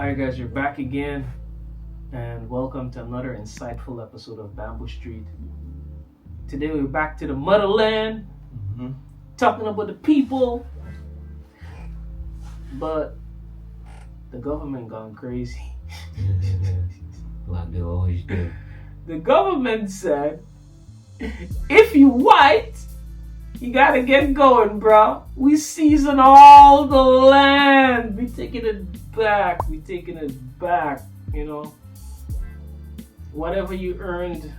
Alright guys, you're back again and welcome to another insightful episode of Bamboo Street. Today we're back to the motherland, talking about the people, but the government gone crazy. Like they always do. The government said, if you white, you gotta get going, bro. We seizing all the land. We taking it back. You know. Whatever you earned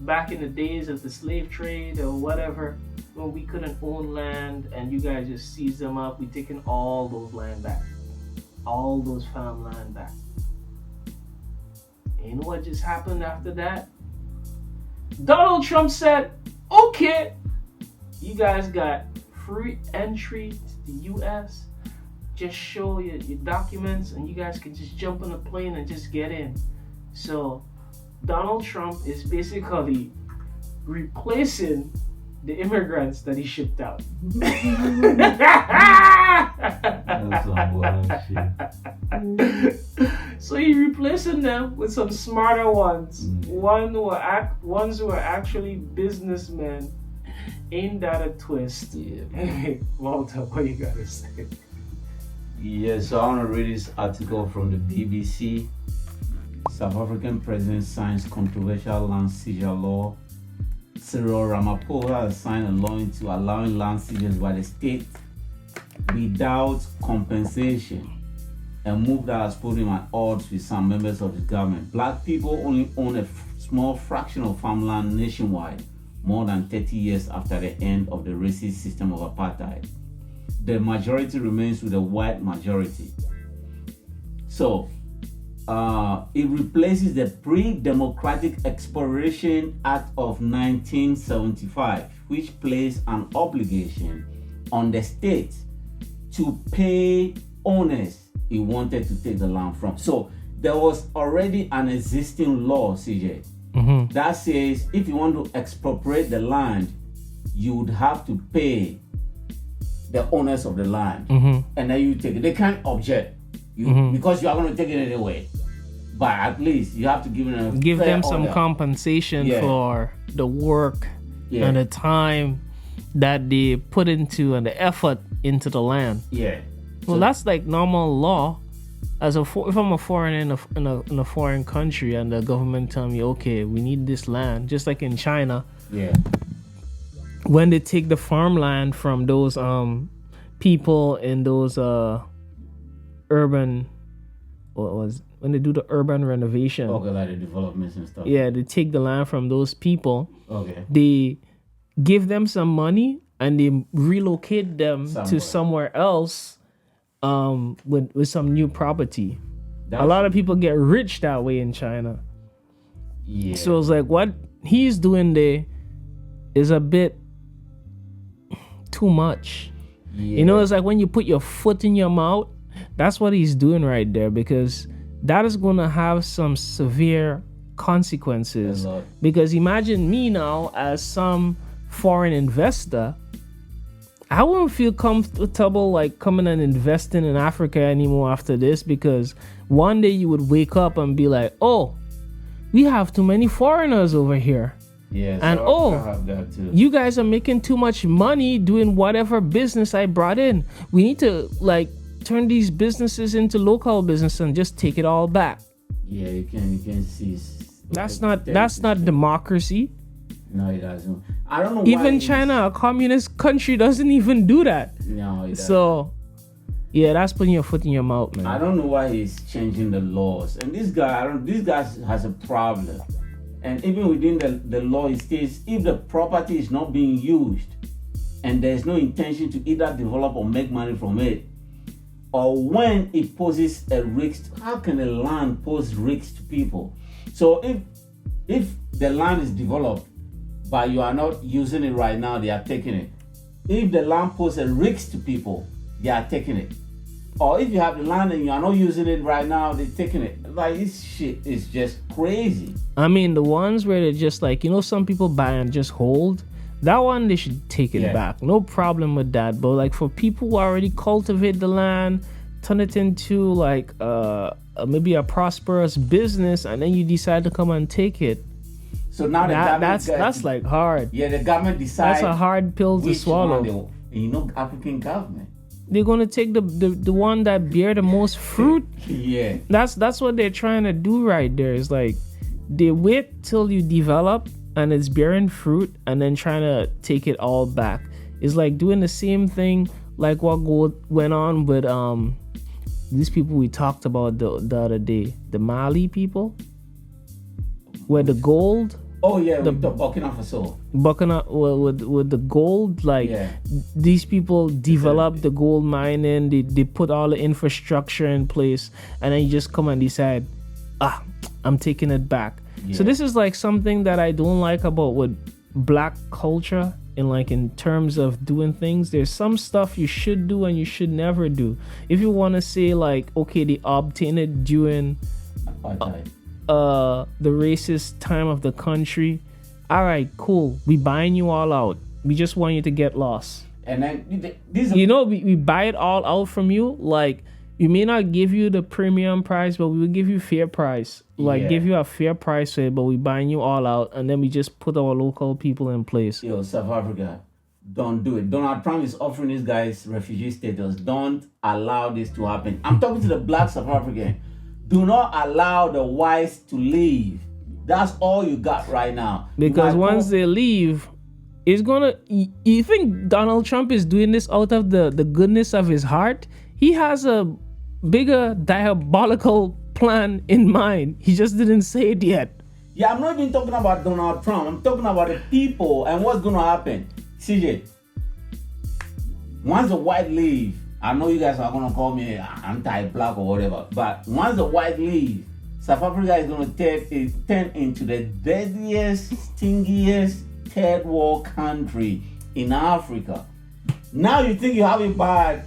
back in the days of the slave trade or whatever, when we couldn't own land and you guys just seized them up, we taking all those land back. All those farmland back. And you know what just happened after that? Donald Trump said, okay, you guys got free entry to the US. Just show your documents and you guys can just jump on a plane and just get in. So Donald Trump is basically replacing the immigrants that he shipped out. That's some wild shit. So he's replacing them with some smarter ones. Ones who are actually businessmen. Ain't that a twist? Yeah. Walter, what you gotta say? Yeah, so I want to read this article from the BBC. South African President signs controversial land seizure law. Cyril Ramaphosa has signed a law into allowing land seizures by the state without compensation, a move that has put him at odds with some members of his government. Black people only own a small fraction of farmland nationwide, more than 30 years after the end of the racist system of apartheid. The majority remains with the white majority. So, it replaces the Pre-Democratic Expropriation Act of 1975, which placed an obligation on the state to pay owners he wanted to take the land from. So there was already an existing law, CJ, that says if you want to expropriate the land, you would have to pay the owners of the land, and then you take it. They can't object because you are going to take it anyway. But at least you have to give them some compensation for the work and the time that they put into and the effort into the land. Yeah. Well, that's like normal law. If I'm a foreigner in a foreign country and the government tell me, okay, we need this land, just like in China. Yeah. When they take the farmland from those people in those urban, when they do the urban renovation. Okay, like the developments and stuff. Yeah, they take the land from those people. Okay. They give them some money and they relocate them to somewhere else with some new property. A lot of people get rich that way in China. Yeah. So it's like what he's doing there is a bit too much. Yeah. You know, it's like when you put your foot in your mouth, that's what he's doing right there, because that is going to have some severe consequences. Because imagine me now as some foreign investor, I wouldn't feel comfortable like coming and investing in Africa anymore after this, because one day you would wake up and be like, oh, we have too many foreigners over here. Yeah, so and I have that too. You guys are making too much money doing whatever business I brought in. We need to like turn these businesses into local business and just take it all back. Yeah, you can see. That's not democracy. No, it doesn't. I don't know. Even China, a communist country, doesn't even do that. No, it doesn't. So, yeah, that's putting your foot in your mouth, man. I don't know why he's changing the laws. And this guy has a problem. And even within the law, it states if the property is not being used and there's no intention to either develop or make money from it, or when it poses a risk, how can a land pose risks to people? So if the land is developed, but you are not using it right now, they are taking it. If the land poses a risk to people, they are taking it. Or if you have the land and you are not using it right now, they're taking it. Like, this shit is just crazy. I mean, the ones where they're just like, some people buy and just hold, that one they should take it back. No problem with that. But like for people who already cultivate the land, turn it into like maybe a prosperous business, and then you decide to come and take it. So now the government that's like hard. Yeah, the government decides. That's a hard pill to swallow. African government. They're gonna take the one that bear the most fruit. Yeah. That's what they're trying to do right there. It's like they wait till you develop and it's bearing fruit, and then trying to take it all back. It's like doing the same thing like what went on with these people we talked about the other day, the Mali people, where the gold. Oh yeah, the Burkina Faso. With the gold, like these people develop the gold mining, they put all the infrastructure in place, and then you just come and decide, I'm taking it back. Yeah. So this is like something that I don't like about with black culture, in terms of doing things. There's some stuff you should do and you should never do. If you want to say like, okay, they obtained it during the racist time of the country, all right, cool, we buying you all out, we just want you to get lost, and then we buy it all out from you. Like, we may not give you the premium price, but we will give you fair price, give you a fair price for it, but we buying you all out, and then we just put our local people in place. Yo, South Africa, don't do it. Donald Trump is offering these guys refugee status. Don't allow this to happen. I'm talking to the black South African. Do not allow the whites to leave. That's all you got right now. Because once they leave, it's gonna. You think Donald Trump is doing this out of the goodness of his heart? He has a bigger diabolical plan in mind. He just didn't say it yet. Yeah, I'm not even talking about Donald Trump. I'm talking about the people and what's gonna happen. CJ, once the white leave, I know you guys are going to call me anti-black or whatever, but once the white leave, South Africa is going to turn into the deadliest, stingiest third world country in Africa. Now you think you have it bad.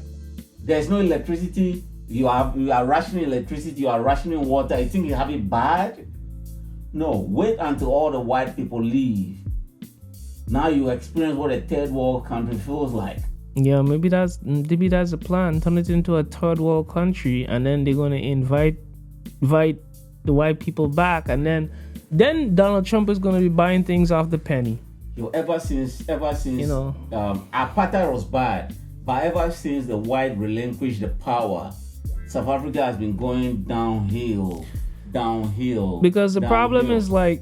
There's no electricity. You are rationing electricity. You are rationing water. You think you have it bad? No, wait until all the white people leave. Now you experience what a third world country feels like. Yeah, maybe that's the plan. Turn it into a third world country, and then they're gonna invite the white people back, and then Donald Trump is gonna be buying things off the penny. Ever since apartheid was bad, but ever since the white relinquished the power, South Africa has been going downhill. Because the problem is, like,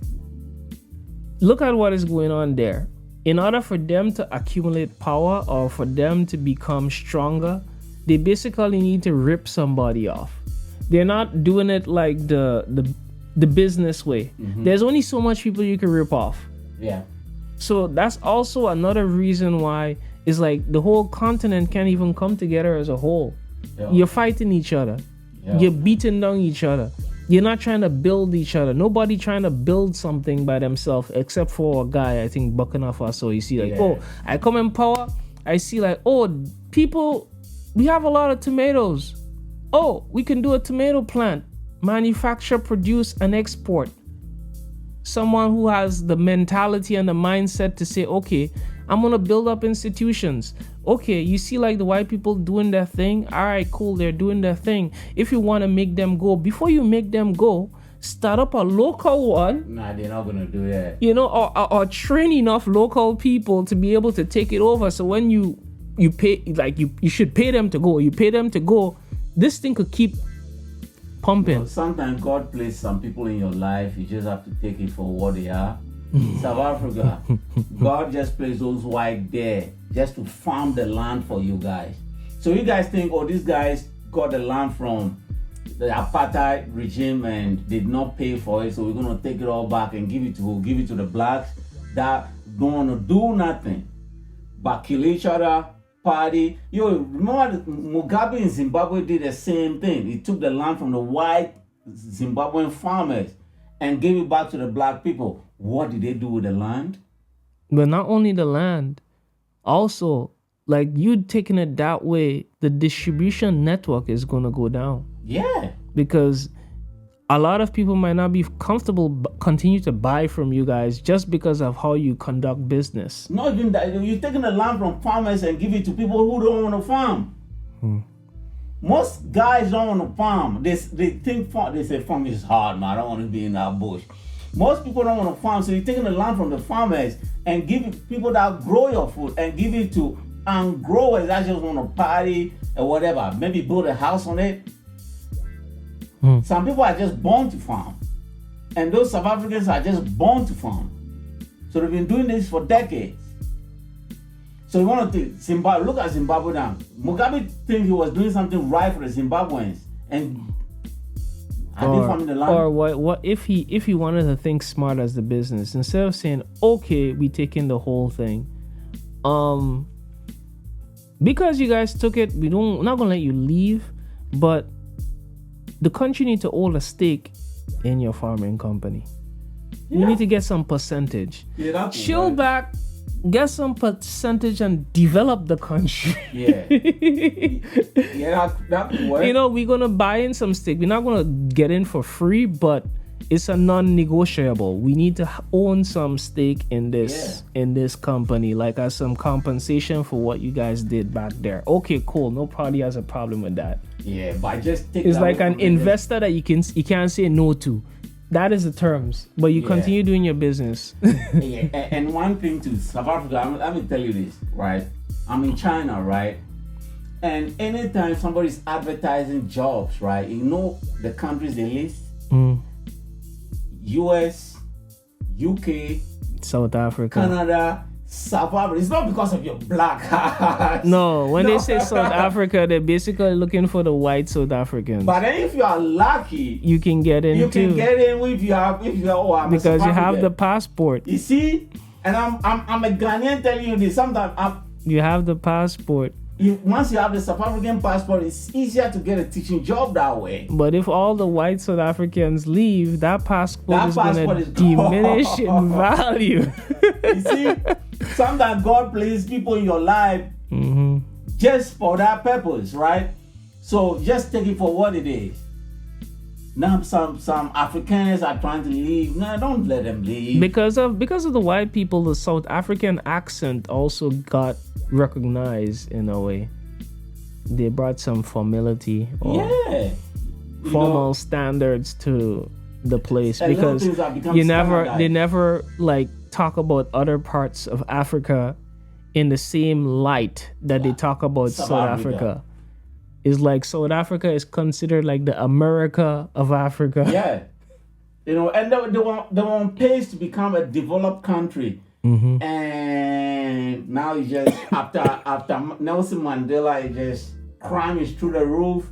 look at what is going on there. In order for them to accumulate power or for them to become stronger, they basically need to rip somebody off. They're not doing it like the business way. Mm-hmm. There's only so much people you can rip off. Yeah. So that's also another reason why it's like the whole continent can't even come together as a whole. Yeah. You're fighting each other. Yeah. You're beating down each other. You're not trying to build each other. Nobody trying to build something by themselves except for a guy, I think, Burkina Faso. You see, like, I come in power. I see, like, people, we have a lot of tomatoes. We can do a tomato plant. Manufacture, produce, and export. Someone who has the mentality and the mindset to say, okay, I'm going to build up institutions. Okay, you see like the white people doing their thing. All right, cool, they're doing their thing. If you want to make them go, before you make them go, start up a local one. Nah, they're not going to do that. Or train enough local people to be able to take it over. So when you pay, like you should pay them to go. You pay them to go, this thing could keep pumping. Sometimes God places some people in your life. You just have to take it for what they are. South Africa, God just placed those white there just to farm the land for you guys. So you guys think, these guys got the land from the apartheid regime and did not pay for it, so we're gonna take it all back and give it to the blacks that don't want to do nothing but kill each other, party. Remember Mugabe in Zimbabwe did the same thing. He took the land from the white Zimbabwean farmers and gave it back to the black people. What did they do with the land? But not only the land, also, like, you taking it that way, the distribution network is going to go down. Yeah. Because a lot of people might not be comfortable continue to buy from you guys just because of how you conduct business. Not even that. You're taking the land from farmers and give it to people who don't want to farm. Most guys don't want to farm. They think they say farming is hard, man. I don't want to be in that bush. Most people don't want to farm, so you're taking the land from the farmers and give it people that grow your food and give it to growers that just want to party or whatever. Maybe build a house on it. Some people are just born to farm, and those South Africans are just born to farm. So they've been doing this for decades. So you want to think Zimbabwe? Look at Zimbabwe now. Mugabe think he was doing something right for the Zimbabweans, and they farming the land. Or what if he wanted to think smart as the business, instead of saying, okay, we taking the whole thing, because you guys took it, we're not gonna let you leave, but the country need to hold a stake in your farming company. You need to get some percentage. Chill back, get some percentage and develop the country. That could work. You know, we're gonna buy in some stake. We're not gonna get in for free, but it's a non-negotiable. We need to own some stake in this company, like as some compensation for what you guys did back there. Okay, cool. No party has a problem with that. Yeah, but just take it's like an investor that you can't say no to. That is the terms, but you continue doing your business. And one thing too, South Africa, let me tell you this, right? I'm in China, right? And anytime somebody's advertising jobs, right? You know the countries they list? US, UK, South Africa, Canada, South Africa. It's not because of your black. No, when they say South Africa, they're basically looking for the white South Africans. But then if you are lucky, you can get in too. You can get in if you have because you have the passport. You see, and I'm a Ghanaian telling you this. Sometimes you have the passport. Once you have the South African passport, it's easier to get a teaching job that way. But if all the white South Africans leave, that passport is going to diminish in value. You see, sometimes God places people in your life just for that purpose, right? So just take it for what it is. Now some Africans are trying to leave. No, don't let them leave. Because of the white people, the South African accent also got recognized in a way. They brought some formality or formal standards to the place, because they never like talk about other parts of Africa in the same light that they talk about South Africa. It's like South Africa is considered like the America of Africa. Yeah. You know, and they want pace to become a developed country. And now you just after Nelson Mandela, crime is through the roof.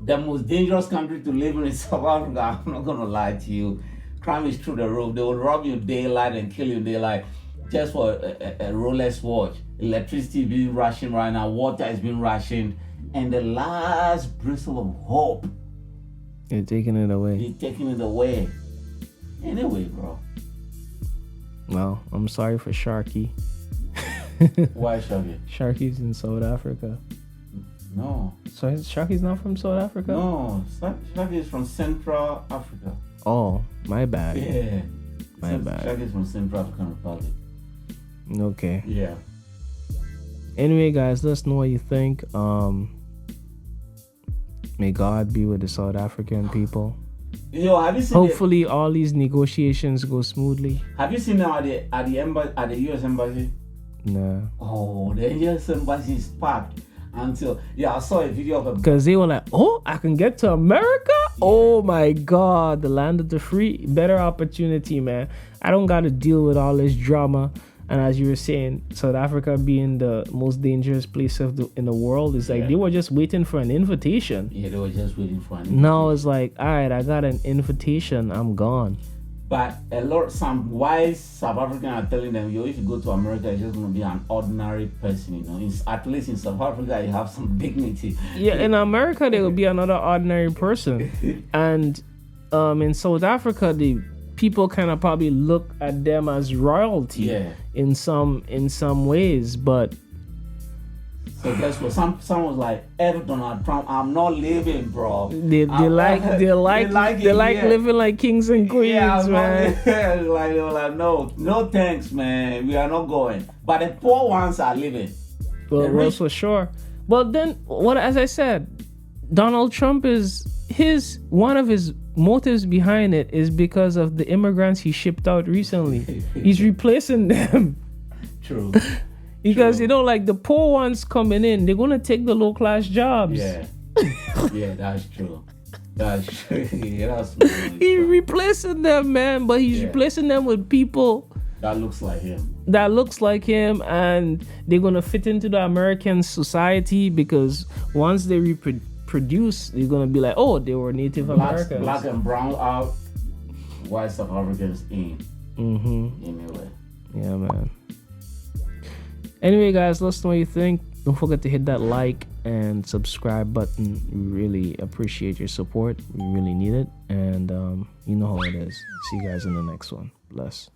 The most dangerous country to live in is South Africa. I'm not gonna lie to you. Crime is through the roof. They will rob you in daylight and kill you in daylight just for a Rolex watch. Electricity is being rationed right now. Water is being rationed. And the last bristle of hope, you're taking it away. Anyway, bro. Well, I'm sorry for Sharky. Why Sharky? Sharky's in South Africa. No. So Sharky's not from South Africa? No, Sharky is from Central Africa. Oh, my bad. Yeah. My bad. Sharky is from Central African Republic. Okay. Yeah. Anyway, guys, let us know what you think. May God be with the South African people. Yo, have you seen? Hopefully, all these negotiations go smoothly. Have you seen now at the U.S. embassy? No. Oh, the U.S. embassy is packed until I saw a video of because they were like, oh, I can get to America. Yeah. Oh my God, the land of the free, better opportunity, man. I don't got to deal with all this drama. And as you were saying, South Africa being the most dangerous place in the world, is like they were just waiting for an invitation. Yeah, they were just waiting for an invitation. Now it's like, all right, I got an invitation, I'm gone. But some wise South Africans are telling them, yo, if you go to America, you're just going to be an ordinary person, you know. At least in South Africa, you have some dignity. Yeah, in America, they will be another ordinary person. And in South Africa, the people kind of probably look at them as royalty in some ways, but so guess what? Some was like, "F Donald Trump, I'm not leaving, bro." They like living like kings and queens, man. They were like, no thanks, man. We are not going. But the poor ones are living. Well, for sure. But then, what as I said, Donald Trump is one of his motives behind it is because of the immigrants he shipped out recently. He's replacing them. True. Because like the poor ones coming in, they're gonna take the low class jobs. Yeah. Yeah, that's true. That's true. Yeah, that's really He's replacing them, man. But he's replacing them with people that looks like him. And they're gonna fit into the American society because once they reproduce, they're gonna be like, oh, they were Native Americans. Black and brown out, white South Africans in. Anyway. Yeah, man. Anyway, guys, let us know what you think. Don't forget to hit that like and subscribe button. We really appreciate your support. We really need it. And you know how it is. See you guys in the next one. Bless.